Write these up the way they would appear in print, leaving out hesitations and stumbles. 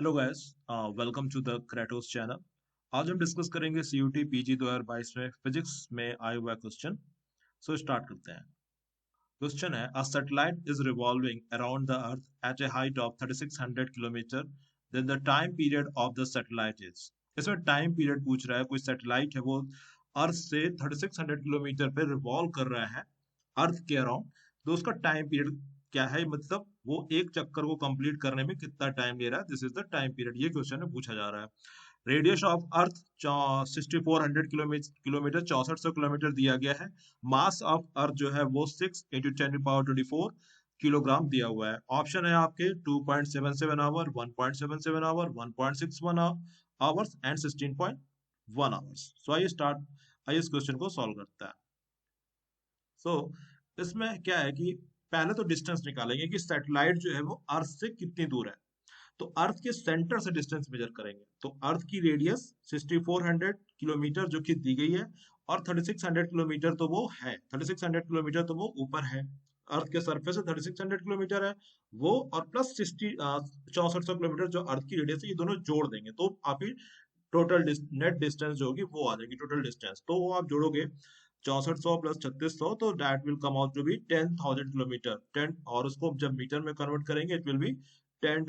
Hello guys, welcome to the Kratos channel. आज हम discuss करेंगे सीयूटी पीजी 2022 में फिजिक्स में आए हुआ क्वेश्चन। सो स्टार्ट करते हैं। क्वेश्चन है, a satellite is revolving around the earth at a height of 3600 kilometre, then the time period of the satellite is. इसमें टाइम पीरियड पूछ रहा है। कोई सैटेलाइट है, वो अर्थ से 3600 किलोमीटर पे रिवॉल्व कर रहा है अर्थ के अराउंड। तो उसका टाइम पीरियड क्या है, मतलब वो एक चक्कर को कंप्लीट करने में कितना टाइम ले रहा है। This is the time period. ये क्वेश्चन में पूछा जा रहा है। Radius of earth 6400 kilometre 6400 kilometre दिया गया है। मास ऑफ अर्थ जो है वो 6 × 10⁻24 किलोग्राम दिया हुआ है। ऑप्शन है आपके 2.77 hour, 1.77 hour, 1.61 hours and 16.1 hours. So आइए इस क्वेश्चन को सॉल्व करता है। सो इसमें क्या है कि पहले तो डिस्टेंस निकालेंगे कि सैटेलाइट जो है वो अर्थ से कितनी दूर है। तो अर्थ के सेंटर से डिस्टेंस मेजर करेंगे। तो अर्थ की रेडियस 6400 किलोमीटर जो कि दी गई है, और 3600 किलोमीटर तो वो है, 3600 किलोमीटर तो वो ऊपर है। अर्थ के सरफेस से 3600 किलोमीटर है वो, और प्लस 6400 किलोमीटर जो अर्थ की रेडियस है, ये दोनों जोड़ देंगे तो आपकी टोटल नेट डिस्टेंस जो होगी वो आ जाएगी। टोटल डिस्टेंस तो वो आप जोड़ोगे 6400 प्लस 3600, तो that will come out to be 10,000 kilometre. 10, और उसको जब मीटर में कन्वर्ट करेंगे it will be 10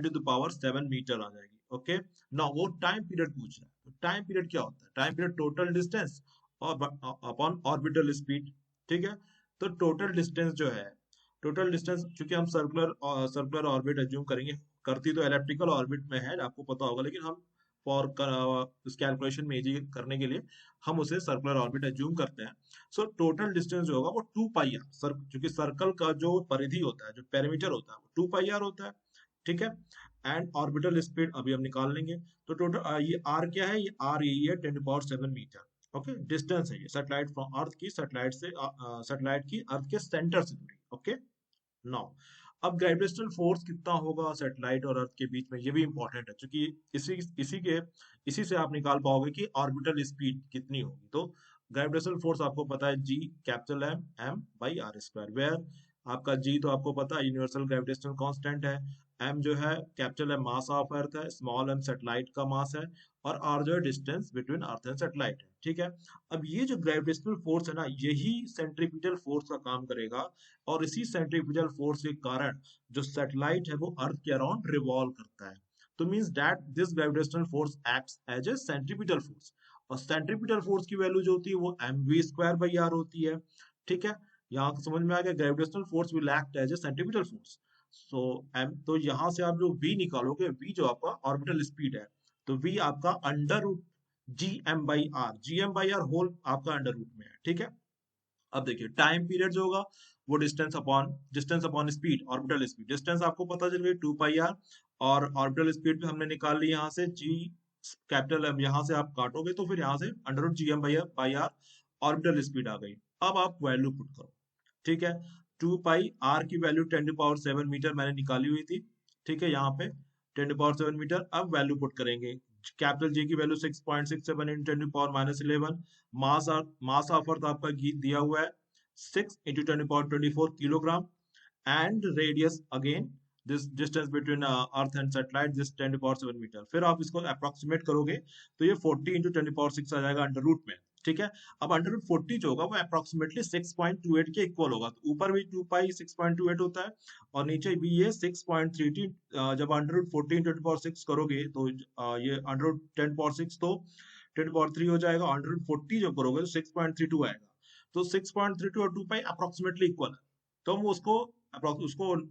to the power 7 metre आ जाएगी। ओके, ना वो टाइम पीरियड पूछ रहा है। तो टाइम पीरियड क्या होता है? टाइम पीरियड टोटल डिस्टेंस और अपॉन ऑर्बिटल स्पीड। ठीक है, तो टोटल डिस्टेंस जो है, टोटल डिस्टेंस चूंकि हम सर्कुलर ऑर्बिट एज्यूम करेंगे, करती तो इलेप्टिकल ऑर्बिट में है, आपको पता होगा, लेकिन हम फॉर इस कैलकुलेशन में इजी करने के लिए हम उसे सर्कुलर ऑर्बिट एज्यूम करते हैं। सो टोटल डिस्टेंस जो होगा वो 2 पाई आर, क्योंकि सर्कल का जो परिधि होता है, जो पेरीमीटर होता है, वो 2 पाई आर होता है। ठीक है, एंड ऑर्बिटल स्पीड अभी हम निकाल लेंगे। तो टोटल ये आर क्या है? ये आर यही है, 10⁻7 मीटर। ओके, डिस्टेंस है ये सैटेलाइट फ्रॉम अर्थ की, सैटेलाइट की अर्थ के सेंटर से दूरी। ओके, नाउ अब ग्रेविटेशनल फोर्स कितना होगा सैटेलाइट और अर्थ के बीच में, ये भी इंपॉर्टेंट है, क्योंकि इसी इसी से आप निकाल पाओगे कि ऑर्बिटल स्पीड कितनी होगी। तो ग्रेविटेशनल फोर्स आपको पता है, G capital M, M by R square, where आपका जी तो आपको पता है यूनिवर्सल ग्रेविटेशनल कांस्टेंट है। एम जो है capital M mass of earth है, स्मॉल एम सैटेलाइट का मास है, और आर जो है distance between earth and satellite है। ठीक है, अब ये जो ग्रेविटेशनल फोर्स है ना, यही सेंट्रीपिटल फोर्स का काम करेगा, और इसी सेंट्रीफ्यूगल फोर्स के कारण जो सैटेलाइट है वो अर्थ के अराउंड रिवॉल्व करता है। तो means that this gravitational force acts as a centripetal force, और सेंट्रीपिटल फोर्स की वैल्यू जो होती है वो mv² r होती है। ठीक है, यहाँ समझ में आ गया, gravitational force will act as a centripetal force. So M, तो यहाँ से आप जो v निकालोगे, v जो आपका ऑर्बिटल स्पीड है, तो v आपका under root G M by R whole आपका अंडर रूट में है। ठीक है, अब देखिए टाइम पीरियड जो होगा वो distance upon speed, orbital speed. Distance आपको पता चल गई 2 पाई आर, और ऑर्बिटल स्पीड हमने निकाल ली यहाँ से जी कैपिटल एम, यहाँ से आप काटोगे तो फिर यहाँ से under root G M by R orbital speed आ गई। अब आप वैल्यू पुट करो। ठीक है, 2 पाई आर की वैल्यू 10⁻7 मीटर मैंने निकाली हुई थी। ठीक है, यहाँ पे 10⁻7 मीटर। अब वैल्यू पुट करेंगे। कैपिटल जी की वैल्यू 6.67 × 10⁻11। मास ऑफ अर्थ आपका दिया हुआ है 6 × 10⁻24 kilogram, and radius again this distance between earth and satellite this 10⁻7 metre. फिर आप इसको अप्रोक्सीमेट करोगे तो ये 40 × 10⁻6 आ जाएगा अंडर रूट में। ठीक है, अब अंडर रूट 40 जो होगा वो अप्रोक्सीमेटली 6.28 के इक्वल होगा। तो ऊपर भी 2 पाई 6.28 होता है, और नीचे भी ये 6.33। जब अंडर रूट 14 × 10⁻6 करोगे तो ये अंडर रूट 10⁻6 तो 10⁻3 हो जाएगा। अंडर रूट 40 जो करोगे तो 6.32 आएगा। तो 6.32 और 2 पाई अप्रोक्सीमेटली इक्वल है, तो हम उसको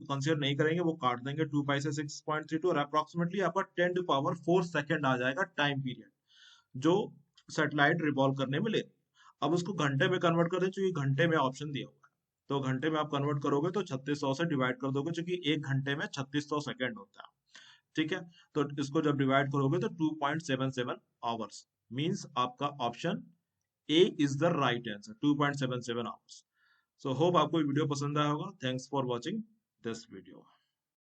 कंसिडर नहीं करेंगे, वो काट देंगे 2 पाई से 6.32, और अप्रोक्सीमेटली आपका 10⁻4 सेकेंड आ जाएगा टाइम पीरियड जो सैटेलाइट रिवॉल्व करने में लेती है। अब उसको घंटे में कन्वर्ट कर दें, क्योंकि घंटे में ऑप्शन दिया हुआ है। तो घंटे में आप कन्वर्ट करोगे तो 3600 से डिवाइड कर दोगे, क्योंकि एक घंटे में 3600 सेकेंड होता है। ठीक है, तो इसको जब डिवाइड करोगे तो 2.77 आवर्स, मींस आपका option A is the right answer, 2.77 hours. So hope आपको वीडियो पसंद आया होगा। Thanks for watching this video.